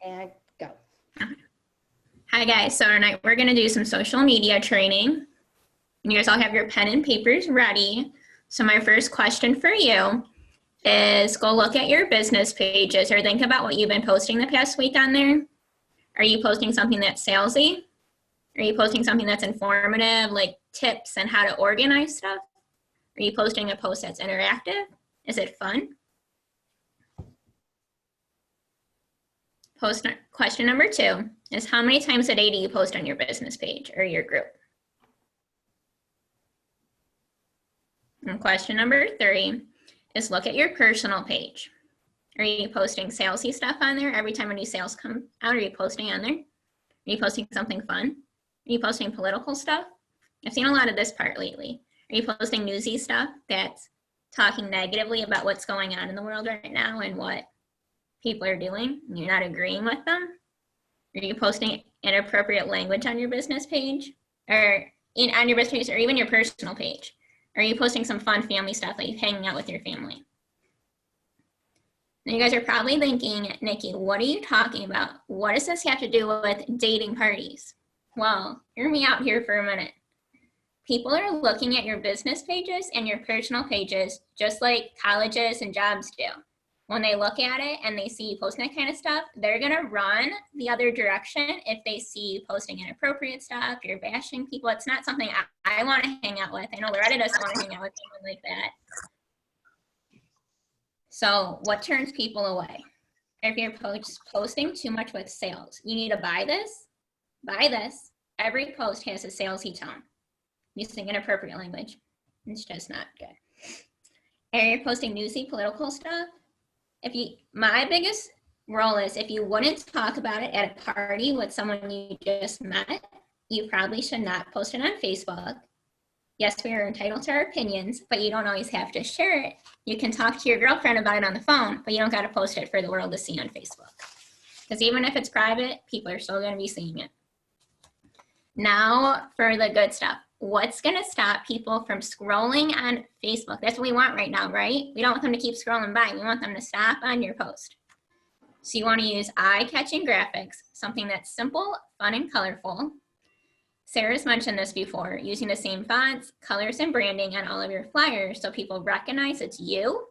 And go. Hi guys, so tonight we're going to do some social media training. You guys all have your pen and papers ready. So my first question for you is go look at your business pages or think about what you've been posting the past week on there. Are you posting something that's salesy? Are you posting something that's informative, like tips and how to organize stuff? Are you posting a post that's interactive? Is it fun? Question number 2 is how many times a day do you post on your business page or your group? And question number 3 is look at your personal page. Are you posting salesy stuff on there every time a new sales come out? Are you posting on there? Are you posting something fun? Are you posting political stuff? I've seen a lot of this part lately. Are you posting newsy stuff that's talking negatively about what's going on in the world right now and what people are doing? You're not agreeing with them? Are you posting inappropriate language on your business page or on your business page or even your personal page? Are you posting some fun family stuff like hanging out with your family? Now you guys are probably thinking, Nikki, what are you talking about? What does this have to do with dating parties? Well, hear me out here for a minute. People are looking at your business pages and your personal pages just like colleges and jobs do. When they look at it and they see you posting that kind of stuff, they're gonna run the other direction if they see you posting inappropriate stuff, you're bashing people. It's not something I wanna hang out with. I know Loretta doesn't wanna hang out with someone like that. So what turns people away? If you're posting too much with sales, you need to buy this. Every post has a salesy tone. Using inappropriate language, it's just not good. And you're posting newsy political stuff. My biggest rule is if you wouldn't talk about it at a party with someone you just met, you probably should not post it on Facebook. Yes, we are entitled to our opinions, but you don't always have to share it. You can talk to your girlfriend about it on the phone, but you don't got to post it for the world to see on Facebook. Because even if it's private, people are still going to be seeing it. Now for the good stuff. What's going to stop people from scrolling on Facebook? That's what we want right now, right? We don't want them to keep scrolling by. We want them to stop on your post. So you want to use eye-catching graphics, something that's simple, fun, and colorful. Sarah's mentioned this before, using the same fonts, colors, and branding on all of your flyers so people recognize it's you.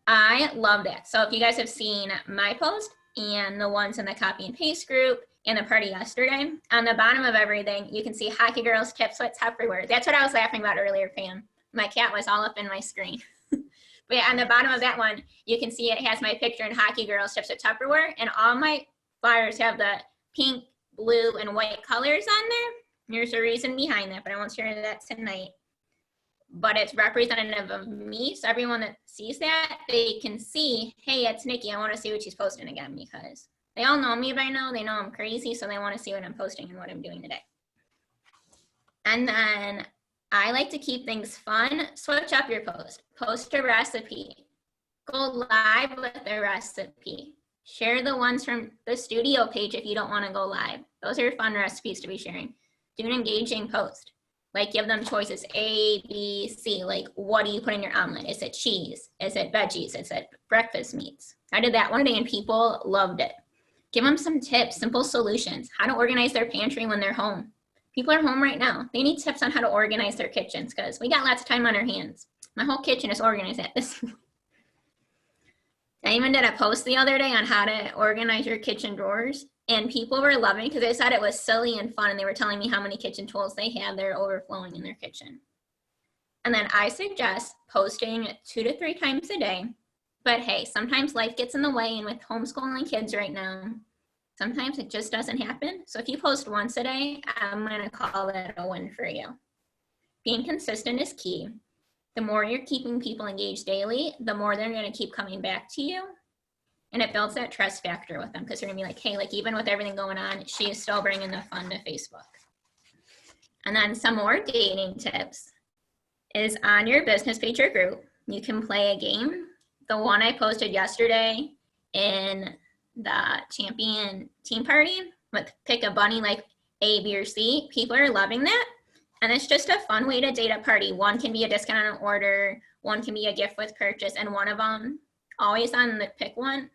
I love that. So if you guys have seen my post and the ones in the copy and paste group, in the party yesterday, on the bottom of everything, you can see Hockey Girls, Tips, What's everywhere. That's what I was laughing about earlier, Pam. My cat was all up in my screen. But yeah, on the bottom of that one, you can see it has my picture in Hockey Girls, Tips, What's Tupperware, and all my flyers have the pink, blue, and white colors on there. There's a reason behind that, but I won't share that tonight. But it's representative of me, so everyone that sees that, they can see, hey, it's Nikki. I want to see what she's posting again because they all know me by now. They know I'm crazy, so they want to see what I'm posting and what I'm doing today. And then I like to keep things fun. Switch up your post. Post a recipe. Go live with a recipe. Share the ones from the studio page if you don't want to go live. Those are fun recipes to be sharing. Do an engaging post. Like give them choices A, B, C. Like what do you put in your omelet? Is it cheese? Is it veggies? Is it breakfast meats? I did that one day and people loved it. Give them some tips, simple solutions, how to organize their pantry when they're home. People are home right now. They need tips on how to organize their kitchens because we got lots of time on our hands. My whole kitchen is organized at this point. I even did a post the other day on how to organize your kitchen drawers, and people were loving it because they said it was silly and fun, and they were telling me how many kitchen tools they have that are overflowing in their kitchen. And then I suggest posting 2 to 3 times a day. But hey, sometimes life gets in the way, and with homeschooling kids right now, sometimes it just doesn't happen. So if you post once a day, I'm gonna call that a win for you. Being consistent is key. The more you're keeping people engaged daily, the more they're gonna keep coming back to you. And it builds that trust factor with them because they're gonna be like, hey, like even with everything going on, she is still bringing the fun to Facebook. And then some more dating tips is on your business page or group, you can play a game. The one I posted yesterday in the champion team party with pick a bunny like A, B, or C. People are loving that. And it's just a fun way to date a party. One can be a discount on an order, one can be a gift with purchase, and one of them, always on the pick one,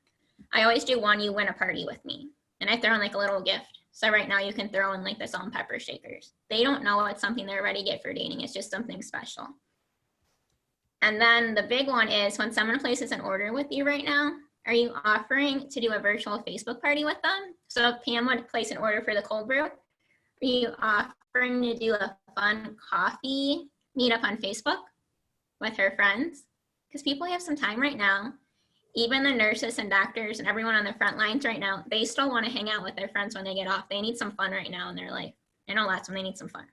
I always do one, you win a party with me. And I throw in like a little gift. So right now you can throw in like the salt and pepper shakers. They don't know it's something they're ready to get for dating. It's just something special. And then the big one is when someone places an order with you right now, are you offering to do a virtual Facebook party with them? So if Pam would place an order for the cold brew, are you offering to do a fun coffee meetup on Facebook with her friends? Because people have some time right now. Even the nurses and doctors and everyone on the front lines right now, they still want to hang out with their friends when they get off. They need some fun right now in their life. I know lots of them, they need some fun.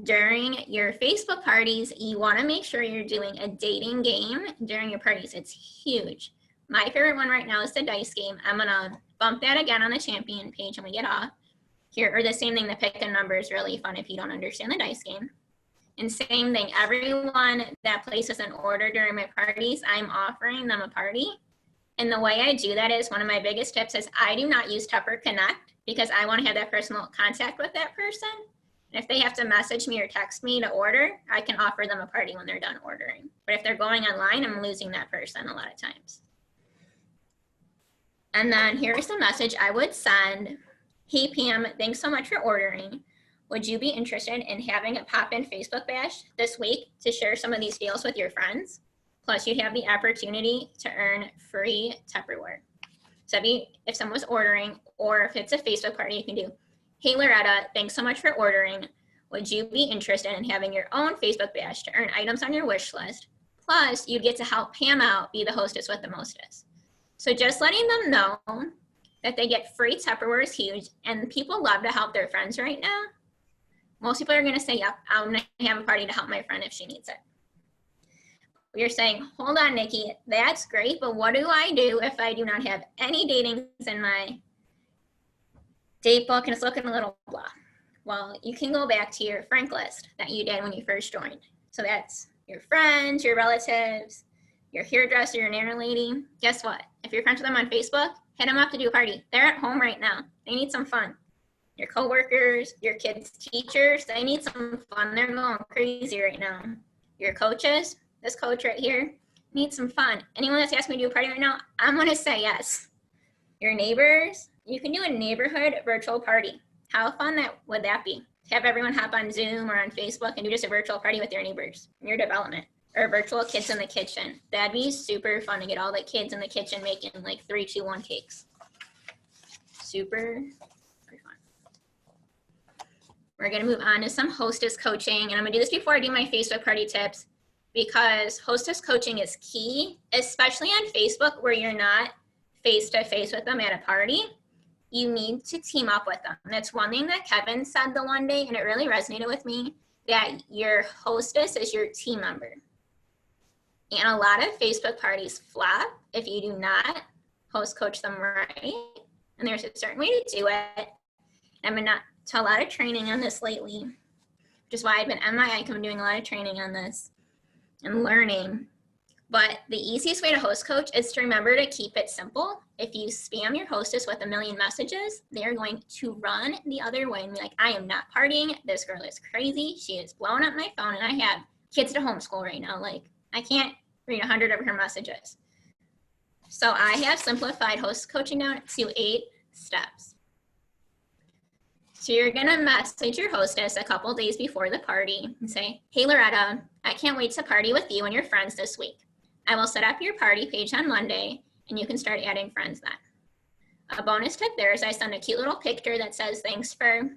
During your Facebook parties, you want to make sure you're doing a dating game during your parties. It's huge. My favorite one right now is the dice game. I'm going to bump that again on the champion page when we get off. Here, or the same thing, the pick a number is really fun if you don't understand the dice game. And same thing, everyone that places an order during my parties, I'm offering them a party. And the way I do that is, one of my biggest tips is I do not use Tupper Connect because I want to have that personal contact with that person. And if they have to message me or text me to order, I can offer them a party when they're done ordering. But if they're going online, I'm losing that person a lot of times. And then here's the message I would send. Hey Pam, thanks so much for ordering. Would you be interested in having a pop-in Facebook bash this week to share some of these deals with your friends? Plus, you'd have the opportunity to earn free Tupperware. So if someone was ordering, or if it's a Facebook party, you can do, hey Loretta, thanks so much for ordering. Would you be interested in having your own Facebook bash to earn items on your wish list? Plus, you'd get to help Pam out, be the hostess with the mostest. So just letting them know that they get free Tupperware is huge, and people love to help their friends right now. Most people are going to say, yep, I'm going to have a party to help my friend if she needs it. You're saying, hold on, Nikki, that's great, but what do I do if I do not have any datings in my date book and it's looking a little blah? Well, you can go back to your friend list that you did when you first joined. So that's your friends, your relatives, your hairdresser, your nanny lady. Guess what? If you're friends with them on Facebook, hit them up to do a party. They're at home right now. They need some fun. Your coworkers, your kids' teachers, they need some fun. They're going crazy right now. Your coaches, this coach right here, needs some fun. Anyone that's asking me to do a party right now, I'm going to say yes. Your neighbors, you can do a neighborhood virtual party. How fun would that be? Have everyone hop on Zoom or on Facebook and do just a virtual party with your neighbors in your development. Or virtual kids in the kitchen. That'd be super fun to get all the kids in the kitchen making like 3, 2, 1 cakes. Super fun. We're going to move on to some hostess coaching. And I'm going to do this before I do my Facebook party tips, because hostess coaching is key, especially on Facebook where you're not face-to-face with them at a party. You need to team up with them. That's one thing that Kevin said the one day, and it really resonated with me, that your hostess is your team member. And a lot of Facebook parties flop if you do not host coach them right. And there's a certain way to do it. I've been to a lot of training on this lately, which is why I've been MIA. I've been doing a lot of training on this and learning. But the easiest way to host coach is to remember to keep it simple. If you spam your hostess with 1 million messages, they're going to run the other way and be like, I am not partying. This girl is crazy. She is blowing up my phone, and I have kids to homeschool right now. Like, I can't read 100 of her messages. So I have simplified host coaching down to 8 steps. So you're gonna message your hostess a couple days before the party and say, hey Loretta, I can't wait to party with you and your friends this week. I will set up your party page on Monday and you can start adding friends then. A bonus tip there is I send a cute little picture that says, thanks for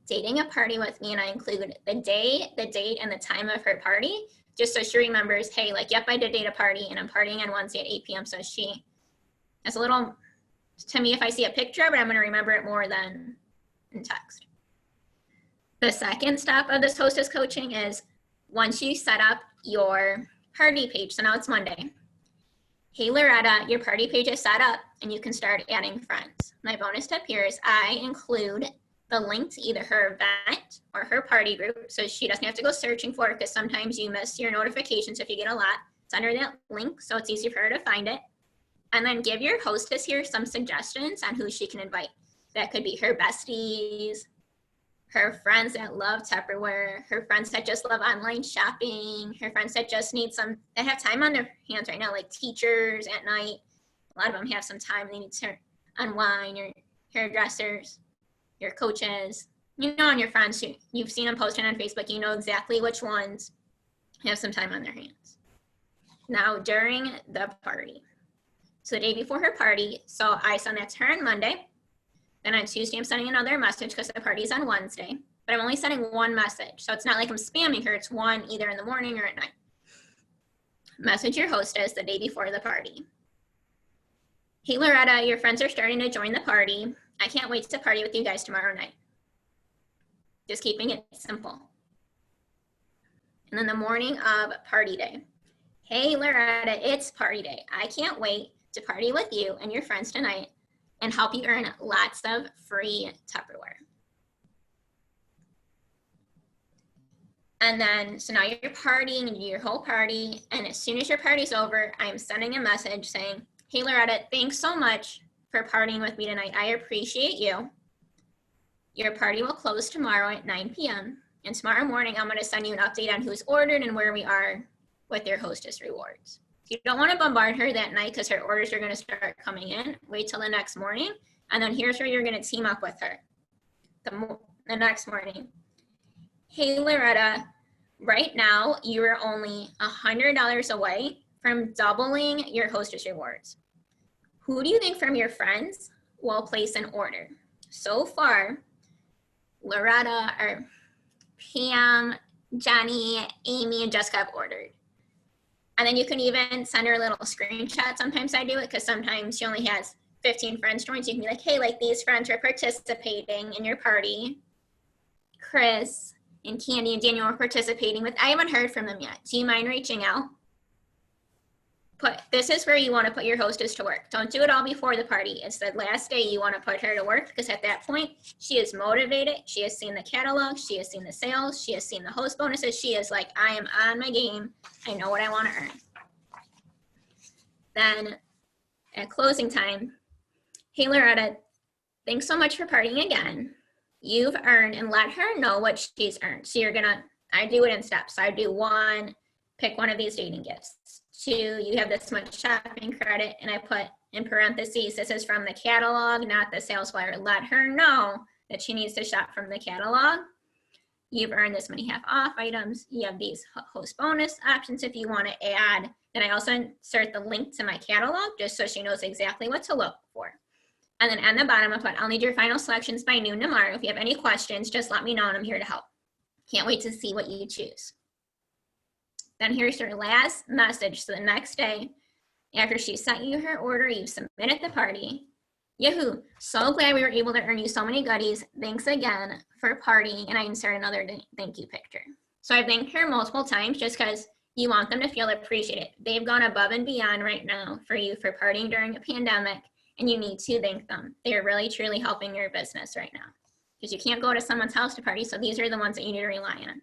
dating a party with me, and I include the day, the date, and the time of her party, just so she remembers, hey, like, yep, I did date a party, and I'm partying on Wednesday at 8 p.m., so she has a little, to me, if I see a picture of it, I'm going to remember it more than in text. The second step of this hostess coaching is once you set up your party page, so now it's Monday. Hey, Loretta, your party page is set up, and you can start adding friends. My bonus tip here is I include the link to either her event or her party group, so she doesn't have to go searching for it, because sometimes you miss your notifications if you get a lot. It's under that link, so it's easy for her to find it. And then give your hostess here some suggestions on who she can invite. That could be her besties, her friends that love Tupperware, her friends that just love online shopping, her friends that just need that have time on their hands right now, like teachers at night. A lot of them have some time they need to on wine, your hairdressers, your coaches, and your friends. You've seen them posting on Facebook. You know exactly which ones have some time on their hands. Now, during the party, so the day before her party, so I send that to her on Monday. Then on Tuesday, I'm sending another message because the party's on Wednesday. But I'm only sending one message. So it's not like I'm spamming her. It's one either in the morning or at night. Message your hostess the day before the party. Hey, Loretta, your friends are starting to join the party. I can't wait to party with you guys tomorrow night. Just keeping it simple. And then the morning of party day. Hey, Loretta, it's party day. I can't wait to party with you and your friends tonight and help you earn lots of free Tupperware. And then, so now you're partying, you do your whole party, and as soon as your party's over, I'm sending a message saying, hey, Loretta, thanks so much for partying with me tonight. I appreciate you. Your party will close tomorrow at 9 p.m. And tomorrow morning, I'm going to send you an update on who's ordered and where we are with your hostess rewards. You don't want to bombard her that night because her orders are going to start coming in. Wait till the next morning. And then here's where you're going to team up with her the next morning. Hey, Loretta, right now you are only $100 away from doubling your hostess rewards. Who do you think from your friends will place an order? So far, Loretta, or Pam, Johnny, Amy, and Jessica have ordered. And then you can even send her a little screenshot. Sometimes I do it because sometimes she only has 15 friends join. So you can be like, hey, like these friends are participating in your party. Chris and Candy and Daniel are participating with. I haven't heard from them yet. Do you mind reaching out? This is where you want to put your hostess to work. Don't do it all before the party. It's the last day you want to put her to work because at that point, she is motivated. She has seen the catalog. She has seen the sales. She has seen the host bonuses. She is like, I am on my game. I know what I want to earn. Then at closing time, hey, Loretta, thanks so much for partying again. You've earned, and let her know what she's earned. So I do it in steps. I do 1, pick one of these dating gifts. 2, you have this much shopping credit, and I put in parentheses, this is from the catalog, not the sales flyer. Let her know that she needs to shop from the catalog. You've earned this many half off items. You have these host bonus options if you want to add. Then I also insert the link to my catalog just so she knows exactly what to look for. And then on the bottom, I put, I'll need your final selections by noon tomorrow. If you have any questions, just let me know and I'm here to help. Can't wait to see what you choose. Then here's your last message. So the next day, after she sent you her order, you submitted the party. Yahoo! So glad we were able to earn you so many goodies. Thanks again for partying. And I insert another thank you picture. So I've thanked her multiple times just because you want them to feel appreciated. They've gone above and beyond right now for you for partying during a pandemic, and you need to thank them. They are really, truly helping your business right now because you can't go to someone's house to party. So these are the ones that you need to rely on.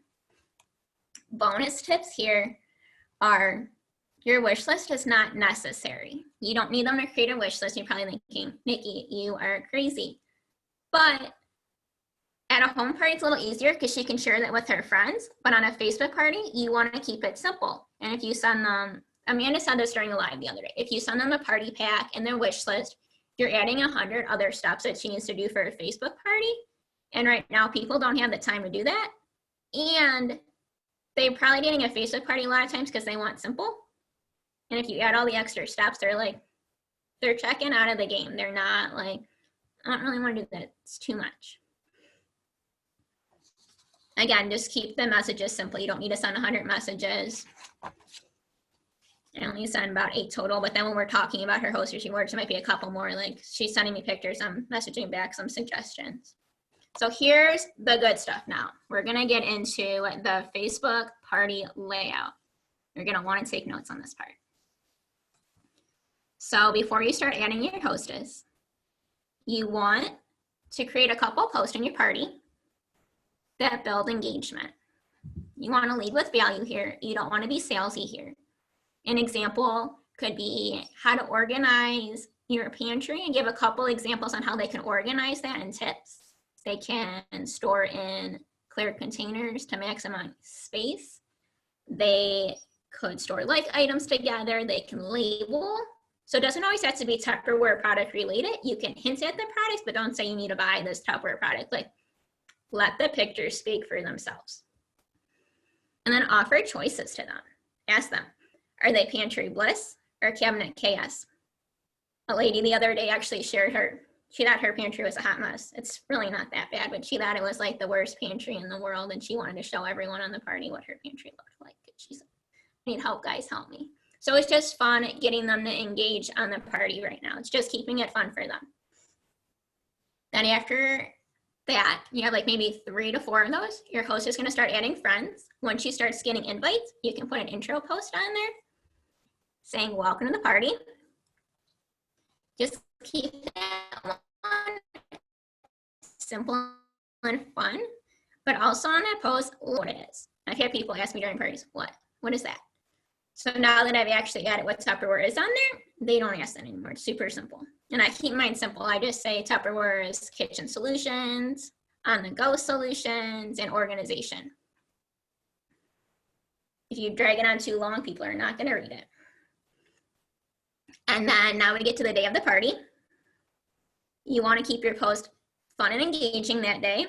Bonus tips here are your wish list is not necessary. You don't need them to create a wish list. You're probably thinking, Nikki, you are crazy. But at a home party, it's a little easier because she can share that with her friends. But on a Facebook party, you want to keep it simple. And if you send them, Amanda said this during a live the other day, if you send them a party pack and their wish list, you're adding 100 other steps that she needs to do for a Facebook party. And right now, people don't have the time to do that. And they're probably getting a Facebook party a lot of times because they want simple. And if you add all the extra steps, they're checking out of the game. They're not like, I don't really want to do that. It's too much. Again, just keep the messages simple. You don't need to send 100 messages. I only send about 8 total, but then when we're talking about her hostess rewards, it might be a couple more. Like she's sending me pictures, I'm messaging back some suggestions. So here's the good stuff now. We're gonna get into the Facebook party layout. You're gonna wanna take notes on this part. So before you start adding your hostess, you want to create a couple posts in your party that build engagement. You wanna lead with value here. You don't wanna be salesy here. An example could be how to organize your pantry and give a couple examples on how they can organize that and tips. They can store in clear containers to maximize space. They could store like items together. They can label So it doesn't always have to be Tupperware product related. You can hint at the products, but don't say you need to buy this Tupperware product. Like, let the pictures speak for themselves. And then offer choices to them. Ask them, are they pantry bliss or cabinet chaos? A lady the other day actually shared she thought her pantry was a hot mess. It's really not that bad, but she thought it was like the worst pantry in the world, and she wanted to show everyone on the party what her pantry looked like. She said, I need help, guys, help me. So it's just fun getting them to engage on the party right now. It's just keeping it fun for them. Then after that, you have like maybe 3 to 4 of those. Your host is going to start adding friends. Once you start getting invites, you can put an intro post on there saying, welcome to the party. Just keep that one simple and fun, but also on that post, what it is. I've had people ask me during parties, what is that? So now that I've actually added what Tupperware is on there, they don't ask that anymore. It's super simple. And I keep mine simple. I just say Tupperware is kitchen solutions, on-the-go solutions, and organization. If you drag it on too long, people are not going to read it. And then now we get to the day of the party. You want to keep your post fun and engaging that day.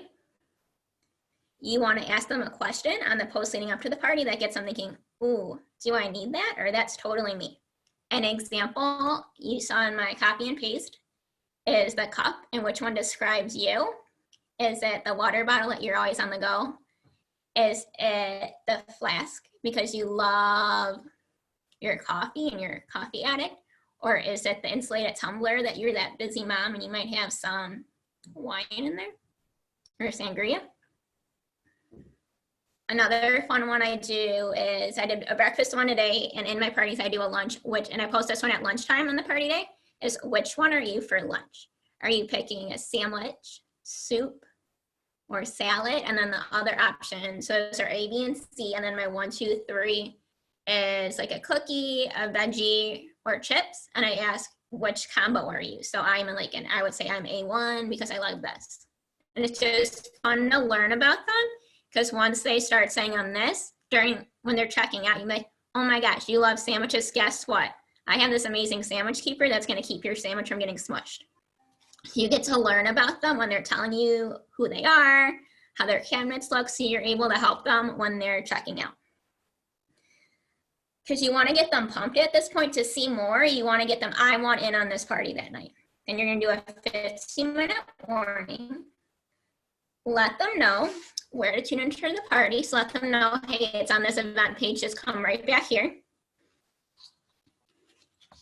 You want to ask them a question on the post leading up to the party that gets them thinking, ooh, do I need that? Or that's totally me. An example you saw in my copy and paste is the cup, and which one describes you. Is it the water bottle that you're always on the go? Is it the flask because you love your coffee and you're a coffee addict? Or is it the insulated tumbler that you're that busy mom and you might have some wine in there or sangria? Another fun one I do is I did a breakfast one today, and in my parties I do a lunch, and I post this one at lunchtime on the party day, is which one are you for lunch? Are you picking a sandwich, soup, or salad? And then the other options, so those are A, B, and C, and then my 1, 2, 3 is like a cookie, a veggie, or chips, and I ask which combo are you? So I'm like, and I would say I'm A1 because I love this. And it's just fun to learn about them, because once they start saying I'm this, when they're checking out, you might, oh my gosh, you love sandwiches, guess what? I have this amazing sandwich keeper that's gonna keep your sandwich from getting smushed. You get to learn about them when they're telling you who they are, how their cabinets look, so you're able to help them when they're checking out. Because you want to get them pumped at this point to see more. You want to get them, I want in on this party that night. And you're going to do a 15-minute warning. Let them know where to tune into the party. So let them know, hey, it's on this event page. Just come right back here.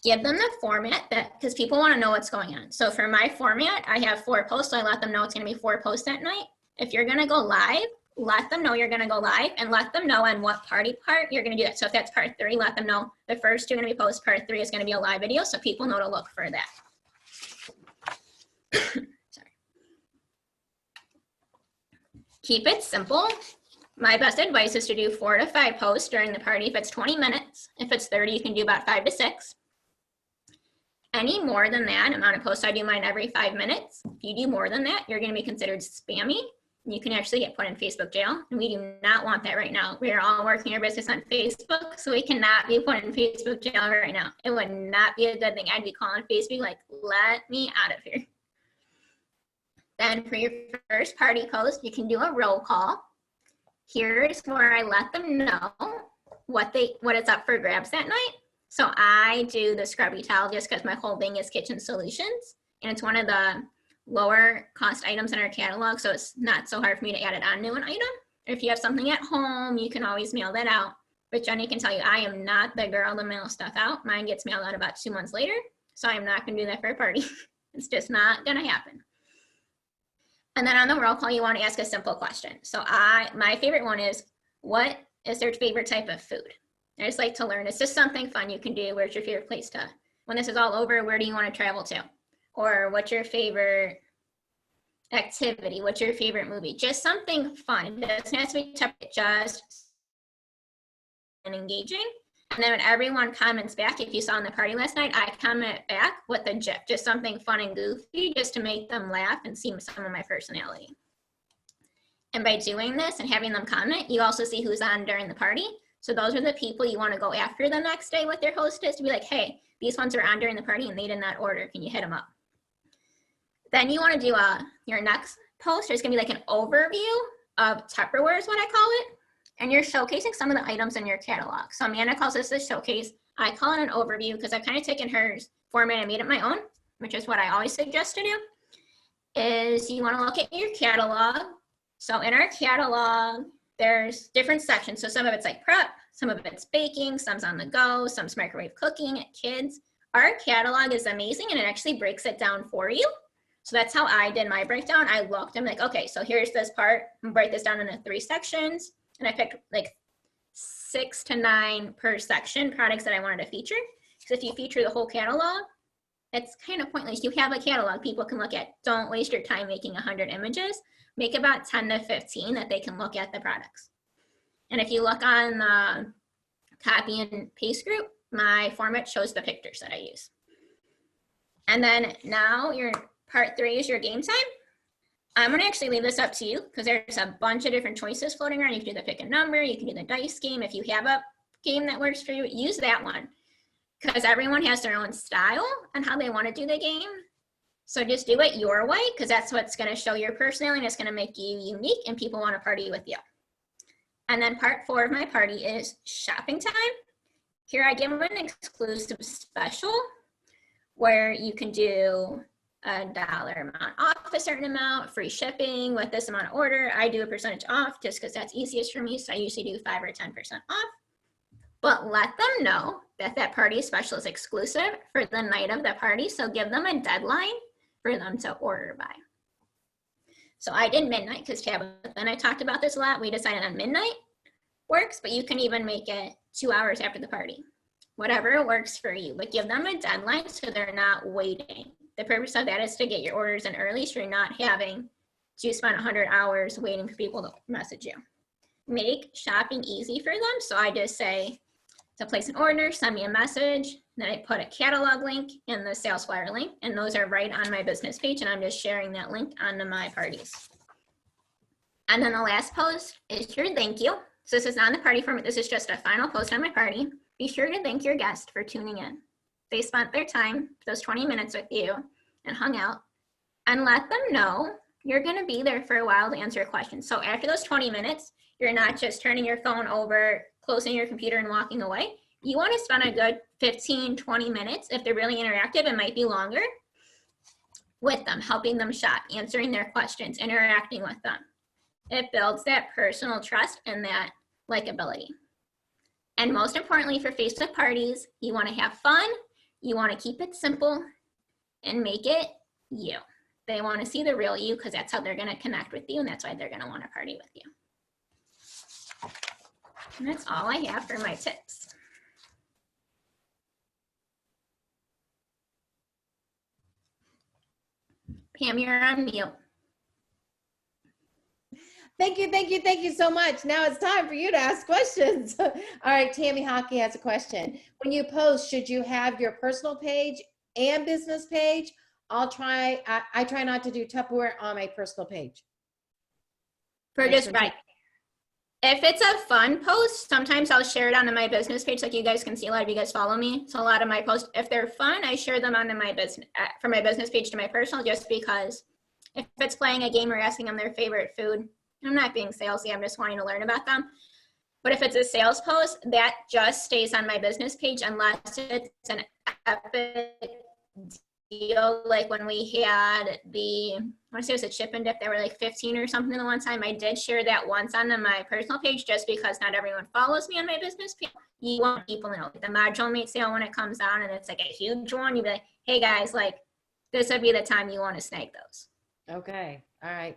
Give them the format, because people want to know what's going on. So for my format, I have 4 posts. So I let them know it's going to be 4 posts that night. If you're going to go live, let them know you're going to go live, and let them know on what party part you're going to do that. So if that's part 3, let them know the first 2 are going to be posts. Part 3 is going to be a live video, so people know to look for that. Sorry. Keep it simple. My best advice is to do 4 to 5 posts during the party. If it's 20 minutes, if it's 30, you can do about 5 to 6. Any more than that amount of posts, I do mine every 5 minutes. If you do more than that, you're going to be considered spammy. You can actually get put in Facebook jail, and we do not want that right now. We are all working our business on Facebook, so we cannot be put in Facebook jail right now. It would not be a good thing. I'd be calling Facebook like, let me out of here. Then for your first party post, you can do a roll call. Here's where I let them know what is up for grabs that night. So I do the scrubby towel just because my whole thing is kitchen solutions, and it's one of the lower cost items in our catalog, so it's not so hard for me to add it on to an item. If you have something at home, you can always mail that out. But Jenny can tell you, I am not the girl to mail stuff out. Mine gets mailed out about 2 months later, so I'm not going to do that for a party. It's just not going to happen. And then on the roll call, you want to ask a simple question. So my favorite one is, what is their favorite type of food? I just like to learn. It's just something fun you can do. Where's your favorite place to, when this is all over, where do you want to travel to? Or what's your favorite activity? What's your favorite movie? Just something fun. It doesn't have to be tough, just and engaging. And then when everyone comments back, if you saw in the party last night, I comment back with a GIF, just something fun and goofy, just to make them laugh and see some of my personality. And by doing this and having them comment, you also see who's on during the party. So those are the people you want to go after the next day with your hostess to be like, hey, these ones are on during the party and they did not order. Can you hit them up? Then you want to do your next post. There's going to be like an overview of Tupperware is what I call it. And you're showcasing some of the items in your catalog. So Amanda calls this a showcase. I call it an overview because I've kind of taken her format and made it my own, which is what I always suggest to do, is you want to look at your catalog. So in our catalog, there's different sections. So some of it's like prep, some of it's baking, some's on the go, some's microwave cooking, kids. Our catalog is amazing and it actually breaks it down for you. So that's how I did my breakdown. I looked, I'm like, okay, so here's this part, I'm gonna break this down into 3 sections. And I picked like 6 to 9 per section products that I wanted to feature. Because if you feature the whole catalog, it's kind of pointless. You have a catalog people can look at. Don't waste your time making 100 images. Make about 10 to 15 that they can look at the products. And if you look on the copy and paste group, my format shows the pictures that I use. And then now your part 3 is your game time. I'm gonna actually leave this up to you because there's a bunch of different choices floating around. You can do the pick a number, you can do the dice game. If you have a game that works for you, use that one because everyone has their own style and how they want to do the game. So just do it your way because that's what's gonna show your personality and it's gonna make you unique and people want to party with you. And then part 4 of my party is shopping time. Here I give an exclusive special where you can do $1 amount off a certain amount, free shipping with this amount of order. I do a percentage off just because that's easiest for me. So I usually do 5 or 10% off. But let them know that that party special is exclusive for the night of the party. So give them a deadline for them to order by. So I did midnight because Tabitha and I talked about this a lot. We decided on midnight works, but you can even make it 2 hours after the party. Whatever works for you, but give them a deadline so they're not waiting. The purpose of that is to get your orders in early so you're not having to spend 100 hours waiting for people to message you. Make shopping easy for them. So I just say to place an order, send me a message. Then I put a catalog link and the sales flyer link, and those are right on my business page, and I'm just sharing that link onto my parties. And then the last post is your thank you. So this is not in the party format. This is just a final post on my party. Be sure to thank your guest for tuning in. They spent their time, those 20 minutes with you and hung out, and let them know you're gonna be there for a while to answer questions. So after those 20 minutes, you're not just turning your phone over, closing your computer and walking away. You wanna spend a good 15, 20 minutes. If they're really interactive, it might be longer, with them, helping them shop, answering their questions, interacting with them. It builds that personal trust and that likability. And most importantly for Facebook parties, you wanna have fun, you wanna keep it simple and make it you. They wanna see the real you because that's how they're gonna connect with you and that's why they're gonna wanna party with you. And that's all I have for my tips. Pam, you're on mute. Thank you so much. Now it's time for you to ask questions. All right, Tammy Hockey has a question. When you post, should you have your personal page and business page? I try not to do Tupperware on my personal page. For just right. If it's a fun post, sometimes I'll share it onto my business page. Like you guys can see, a lot of you guys follow me. So a lot of my posts, if they're fun, I share them onto my business, from my business page to my personal, just because if it's playing a game or asking them their favorite food, I'm not being salesy, I'm just wanting to learn about them. But if it's a sales post, that just stays on my business page unless it's an epic deal. Like when we had the, I want to say it was a chip and dip, they were like 15 or something the one time. I did share that once on my personal page just because not everyone follows me on my business page. You want people to know. The module mate sale, when it comes down and it's like a huge one, you'd be like, hey guys, like this would be the time you want to snag those. Okay, all right.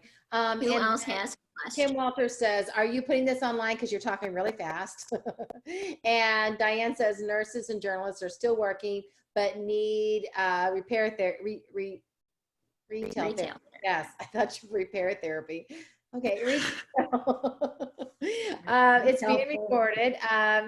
Who else has? Tim Walter says, are you putting this online because you're talking really fast? And Diane says, nurses and journalists are still working, but need retail therapy. Yes, I thought you repair therapy. Okay, it's being recorded.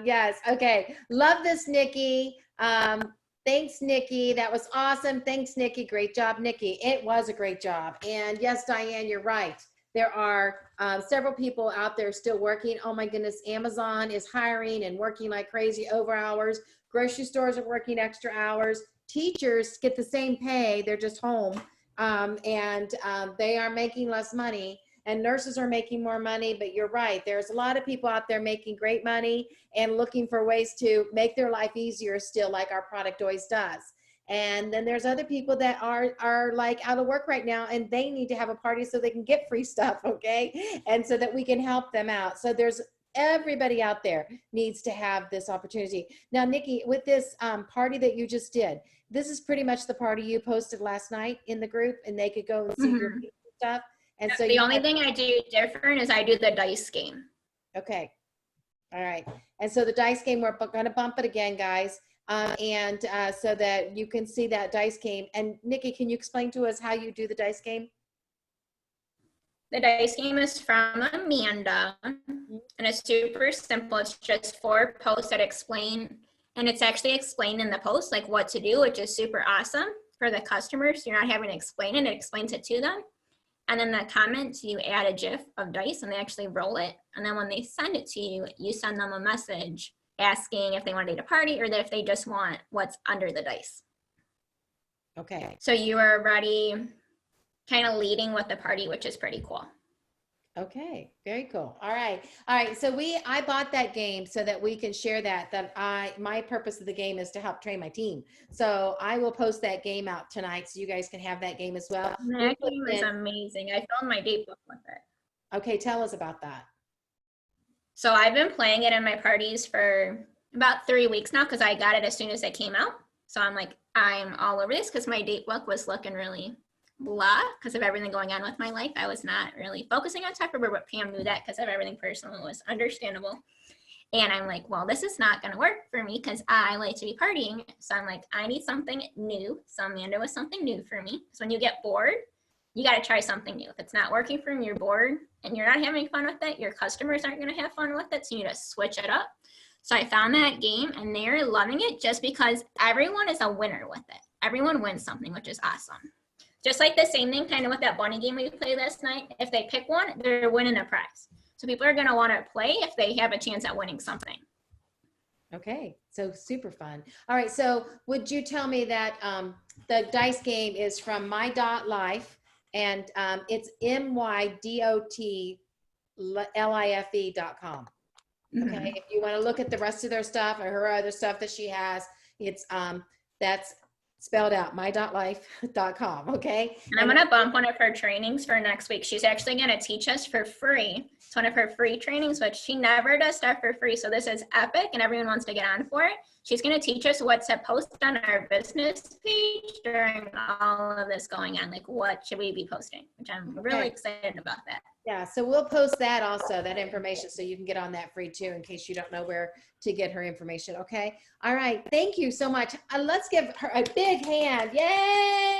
Yes, okay. Love this, Nikki. Thanks, Nikki. That was awesome. Thanks, Nikki. Great job, Nikki. It was a great job. And yes, Diane, you're right. There are several people out there still working. Oh my goodness, Amazon is hiring and working like crazy over hours Grocery stores are working extra hours. Teachers get the same pay. They're just home. They are making less money, and nurses are making more money. But you're right. There's a lot of people out there making great money and looking for ways to make their life easier still, like our product always does. And then there's other people that are like out of work right now, and they need to have a party so they can get free stuff, okay? And so that we can help them out. So there's everybody out there needs to have this opportunity. Now, Nikki, with this party that you just did, this is pretty much the party you posted last night in the group, and they could go and see your stuff. And so the only thing I do different is I do the dice game. Okay. All right. And so the dice game, we're going to bump it again, guys. So that you can see that dice game. And Nikki, can you explain to us how you do the dice game? The dice game is from Amanda, and it's super simple. It's just 4 posts that explain, and it's actually explained in the post, like what to do, which is super awesome for the customers. You're not having to explain it, it explains it to them. And then the comments, you add a GIF of dice and they actually roll it. And then when they send it to you, you send them a message asking if they want to date a party or if they just want what's under the dice. Okay. So you are already kind of leading with the party, which is pretty cool. Okay, very cool. All right. All right. So I bought that game so that we can share my purpose of the game is to help train my team. So I will post that game out tonight so you guys can have that game as well. That game is amazing. I filmed my date book with it. Okay, tell us about that. So I've been playing it in my parties for about 3 weeks now because I got it as soon as it came out. So I'm all over this because my date book was looking really blah because of everything going on with my life. I was not really focusing on stuff, but Pam knew that because of everything personal. It was understandable. And I'm like, well, this is not going to work for me because I like to be partying. So I'm like, I need something new. So Amanda was something new for me. So when you get bored, you got to try something new. If it's not working for you, you're bored and you're not having fun with it, your customers aren't going to have fun with it. So you need to switch it up. So I found that game and they're loving it just because everyone is a winner with it. Everyone wins something, which is awesome. Just like the same thing kind of with that bunny game we played last night. If they pick one, they're winning a prize. So people are going to want to play if they have a chance at winning something. Okay, so super fun. All right, so would you tell me that the dice game is from my.life and it's mydotlife.com. Okay, if you want to look at the rest of their stuff or her other stuff that she has, it's that's spelled out my.life.com. Okay, and I'm going to bump one of her trainings for next week. She's actually going to teach us for free. It's one of her free trainings, but she never does stuff for free. So this is epic and everyone wants to get on for it. She's going to teach us what to post on our business page during all of this going on. Like what should we be posting, which I'm really excited about that. Yeah, so we'll post that also, that information, so you can get on that free too, in case you don't know where to get her information, okay? All right, thank you so much. Let's give her a big hand. Yay!